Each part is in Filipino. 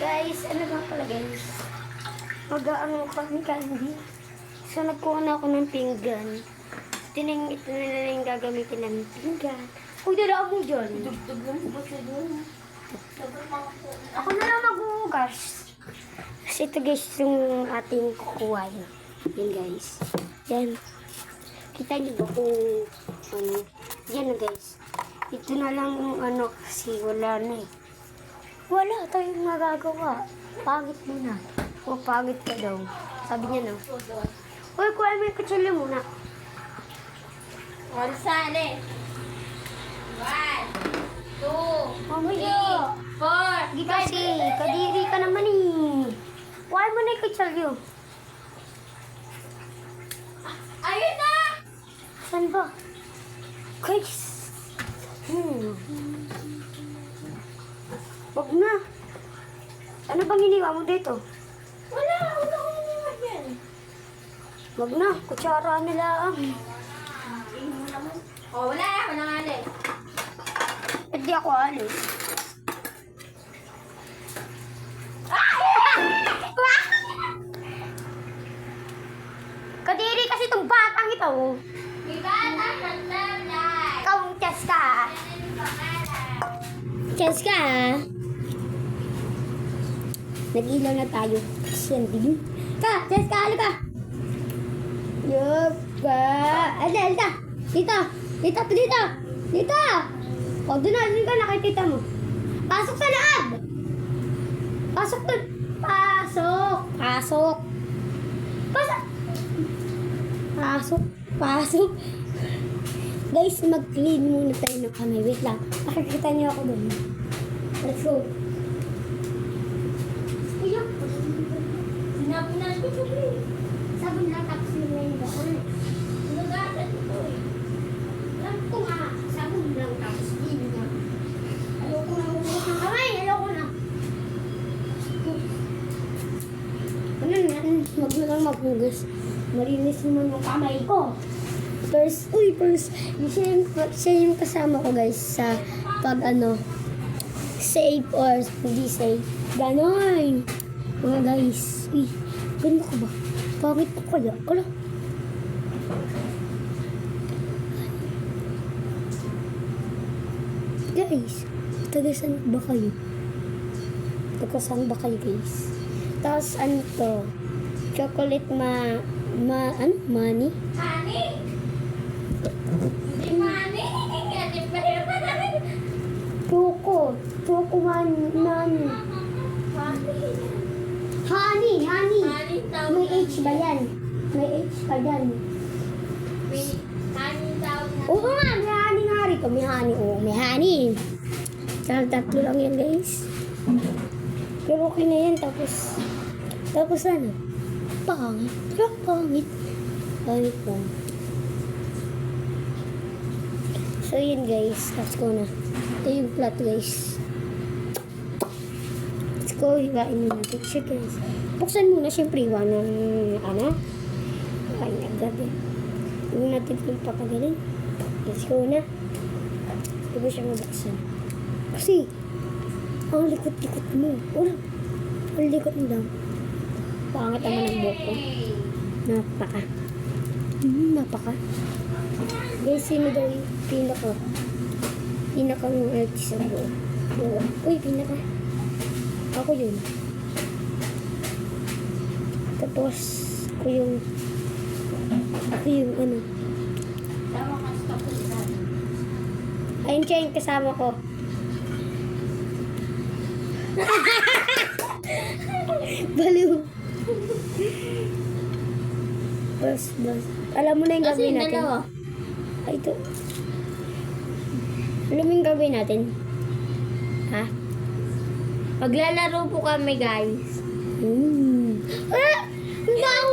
Guys, ano ba pala guys? Mag-aano kami candy. So, nagkuha na ako ng pinggan. Ito na lang yung gagamitin namin pinggan. Uy, dala mo dyan. Dugtog lang po siya doon. Ako na lang maghuhugas. Kasi ito guys, yung ating kukuha yun. Yan guys. Yan. Kita niyo ba kung ano? Yan na guys. Ito na lang yung ano kasi wala na eh. Wala tayong magagawa. Pangit muna. O pangit ka daw. Sabi niya no. Uy, kuha mo yung kutsili muna. Walisan eh. 1, 2, Mamaya. 4. Di kasi, kadiri ka naman eh. Kuha mo na yung kutsili. Ayun na! Saan ba? Guys. Wag na. Ano bang iniwa mo dito? Wala akong iniwan yan. Wag na. Kutsara na lang. Oh, wala ako nang alis. Hindi ako alis. Kadiri kasi itong batang ito. Bigata sa tablet. Ikaw ang tiyas ka. Tiyas ka ha? Nag-ilaw na tayo. Kasi ang dilim. Ka, tiyas ka, ano ka? Yup ka. Alda. Dito. Dito. Dito. O, doon ka na kay tita mo. Pasok sa loob. Pasok doon. Pasok. Guys, mag-clean muna tayo ng kamay. Wait lang. Nakikita niyo ako doon. Let's go. Iyak. Sinabi na ito ko eh. Sabon lang tapos nila yung bakol. Nagagad ito eh. Alam ko nga. Sabon lang tapos din nga. Ayoko na huwag ng kamay. Ayoko na. Ano na? Huwag na lang maghugas. Malinis naman yung kamay ko. First, siya yung kasama ko guys sa pag safe or hindi safe. Ganon. Mga guys. Uy, ganda ko ba? Pangit ko kaya? Kala. Guys, tagasan ba kayo? Tagasan ba kayo guys? Tapos ano to? Chocolate money? Honey? Hindi money. Hindi pa rin pa namin. Choco money. Honey. Honey tawag. May H ba yan? May H pa yan. Honey tawag na. Oo nga, may honey nga rito. May honey. Oo, may honey. Tatlo lang yan guys. Pero okay na yan. Tapos ano? Pangit. Pangit lang. So yun guys. Let's go na. Ito yung plot guys. Let's go. Hiwain mo natin siya guys. Buksan muna siyempre. Hiwa ng Kain agad eh. Huwag natin yung papagaling. Let's go na. Hindi mo siya mabuksan. Kasi, ang likot-likot mo. Wala. Ang likot mo lang. Pangit naman ang buhok ko. Napaka. Guys, sino daw yung pinakang artist sa buo. Uy, pinaka. Ako yun. Tapos, ako yung ano. Tama ka sa kapulitan. Ayun siya yung kasama ko. Baliw. Bas. Alam mo na yung gagawin natin. dalawa. Ay, ito. Alam mo yung gagawin natin? Ha? Maglalaro po kami guys. Ah! Ang baho!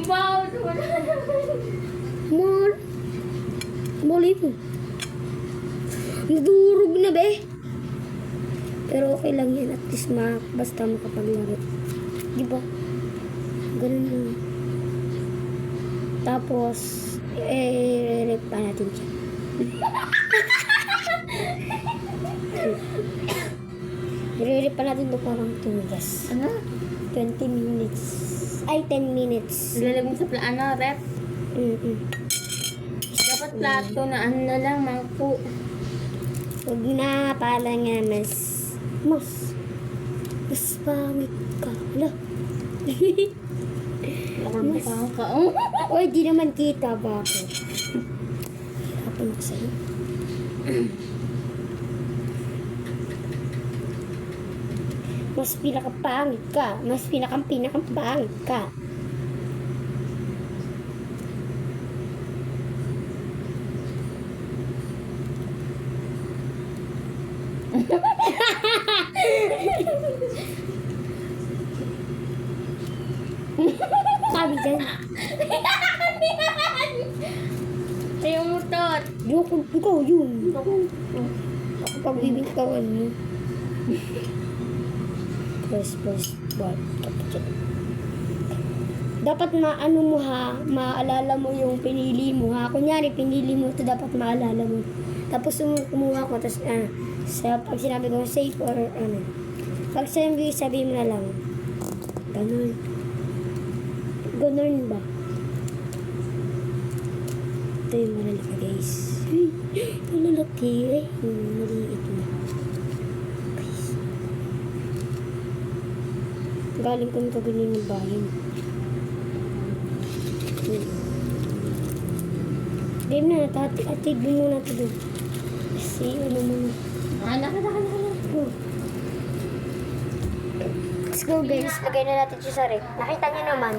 Wow! Muli po. Nadurog na be. Pero okay lang yan. At least basta makapaglaro. Diba? Ganun lang. Tapos, rep pa natin siya. Nire-rip pa natin ito parang tumigas. Ano? 20 minutes. Ay, 10 minutes. Lalagay sa rep. Mm-mm. Dapat plato na ano na lang, mangko. Huwag na, pala nga, mas pangit ka. Hala. Mas ka. Oh. Oy, di naman kita, bakit? Hirapan ko sa'yo. Mas pinakapangit ka. Mas pinakapangit ka. Sabi dyan. Sa'yo mo tot. Ikaw yun. Ako pagbibigtawan mo. Press, ball. Dapat maano mo ha, maalala mo yung pinili mo ha. Kunyari, pinili mo ito, dapat maalala mo. Tapos kumuha ko, tapos pag sinabi ko safe or ano. Pag sabi mo na lang. Ganun. Ganun ba? Ito yung malalaki guys. Malalaki eh. Maliit na. Guys. Galing kami kagaling ng bayan. Game na, atid mo muna ito doon. Kasi ano muna. Anak. Go. Let's go guys. Lagay na natin siya sa rep. Nakita niyo naman.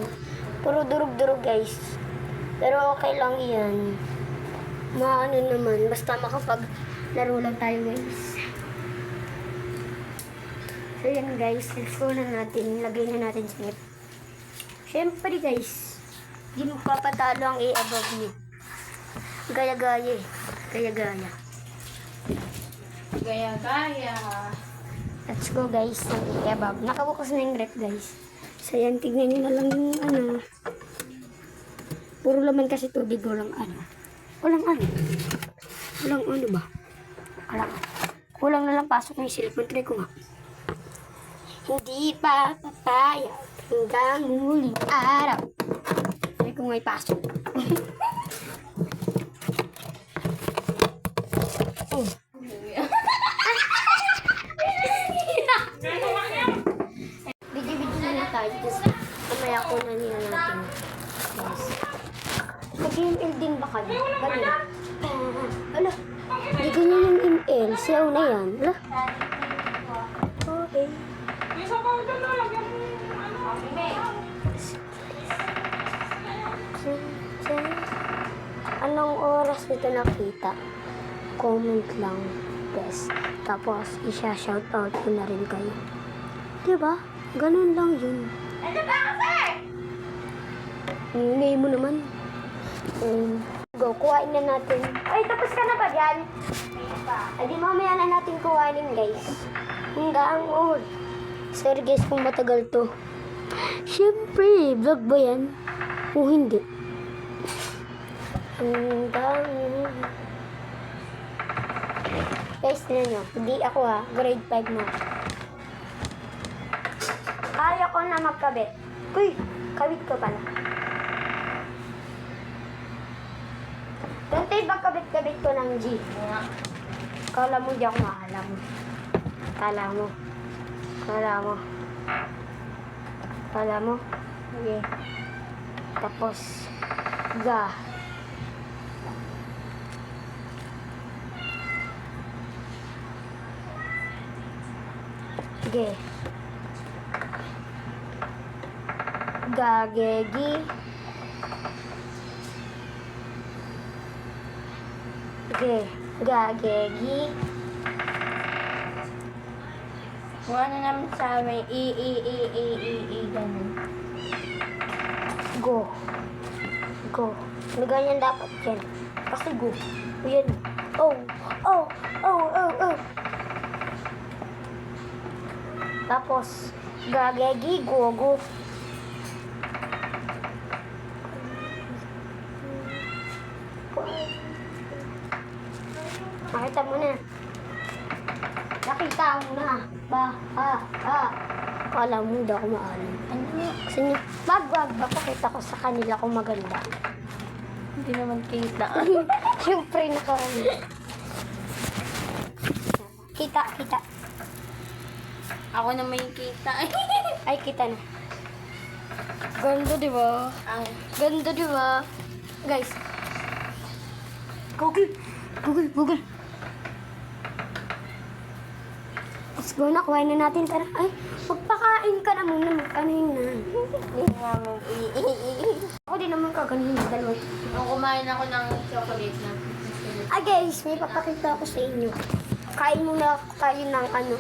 Puro durog-durog guys. Pero okay lang yan. Maano naman. Basta makapag-laro lang tayo guys. So yan guys. Let's go na natin. Lagay na natin sa rep. Siyempre guys. Hindi magpapatalo ang above niyo. Gaya-gaya eh. Gaya-gaya. Gaya-gaya. Let's go guys. Kebab. Nakabukas na yung rep guys. So yan, tignan nyo na lang yung ano. Puro laman kasi tubig. Walang ano. Walang ano ba? Kulang na lang pasok ng cellphone. Try ko nga. Hindi pa papaya hanggang muling araw. Try ko nga ipasok. Oh. Video na tayo. Tapos kamaya ko na nila natin. Yes. Mag-ML din ba kayo? Ganyan. Ala. Hindi ganyan yung ML. Siyaw na yan. Ala. Okay. Anong oras nito nakita? Comment lang. Yes. Tapos, isya-shoutout ko na rin kayo. Diba? Ganun lang yun. Ano ba kasi? Hindi mo naman. Go, kuhain na natin. Ay, tapos ka na ba dyan? Ay, di mamaya na natin kuhainin, guys. Hanggang old. Sorry guys kung matagal to. Siyempre, vlog ba yan? O hindi? Hanggang... Guys, tignan nyo. Hindi ako ha. Grade 5 na. Kaya ko na magkabit. Uy, kabit ko pala. Dante, magkabit-kabit ko ng G. Kala mo di ako maalam. Kala mo. Okay. Tapos, ga. Ge. Gagegi. Ge. Gagegi. Kuha na namin sa amin. Ganun. Go. May ganyan dapat yan. Kasi go. Ayan. Oh. Tapos, gagegi, go. Nakita mo na. Kala mo hindi ako maalam. Gusto niyo, wag, papakita ko sa kanila kung maganda. Hindi naman kita. Siyempre, Kita. Ako na may kita. Ay, kita na. Ganda, di ba? Ay. Ganda, di ba? Guys. Google. Let's go na, kuhain na natin. Tara. Ay, magpakain ka na muna. Magkanin na. Hindi namin Ako din naman kaganin na dalawa. Nung kumain ako ng chocolate na. Ah, guys, may papakita ako sa inyo. Kain muna tayo ng ano.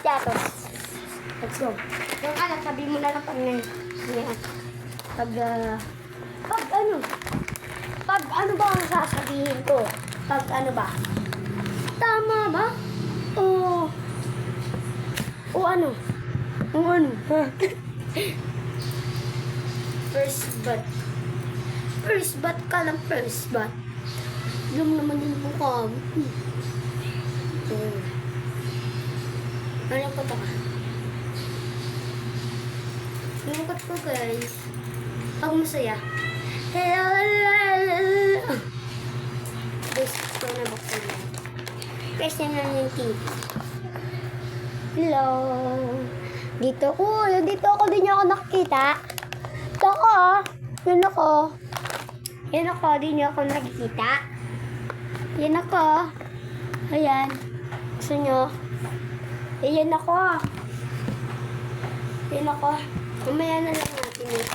Tiyatos. Let's go. Yung anak, sabi mo na lang pag pag ano ba ang sasabihin ko? Pag ano ba? Tama ba? O ano? First bat ka lang, first bat. Alam naman yung mukha mo. Alam ko ka. Sinungkat ko, guys. Pag masaya. Guys, ito na buksan mo. Press na lang yung TV. Hello. Dito ako, din niyo ako nakikita. Ito ako, Yan ako, di niyo ako nakikita. Yan ako. Ayan. Gusto niyo? Ayan ako. Mamaya na lang natin yun.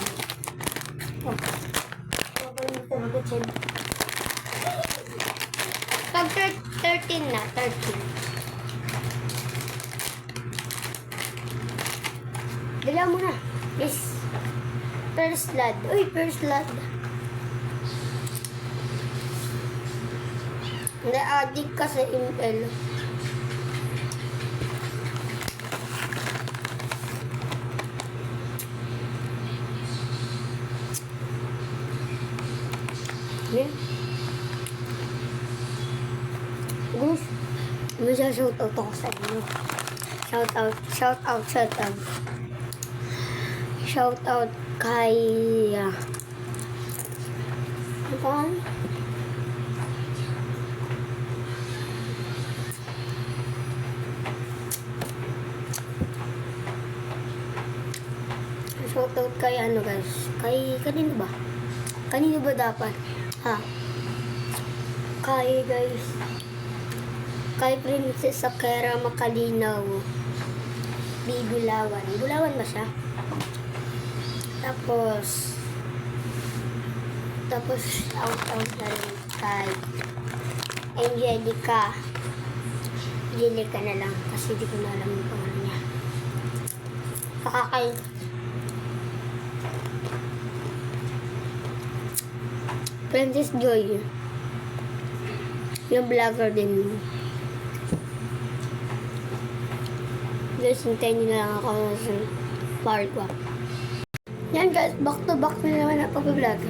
Pag 13 na, 13. Dala mo na. Yes. First blood. Uy, first blood. Na-addict ka sa ML. Yan. Guys, mag-shoutout ako sa inyo. Shoutout kay... ano pa? Shoutout kay ano, guys? Kanino ba? Kanino ba dapat? Kay guys. Kay Princess Sakera Makalinaw. Bulawan. Bulawan ba siya? Tapos out na rin kay Angelica. Angelica na lang kasi di ko na alam yung pangalan niya. Saka kay Princess Joy. Yung vlogger din. Guys, hintayin nyo na lang ako sa part 1. Yan guys, back to back na naman ang pag-vlog.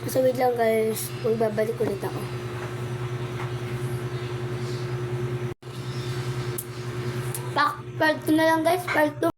So wait lang guys, magbabalik ulit ako. Part 2 na lang guys, part 2.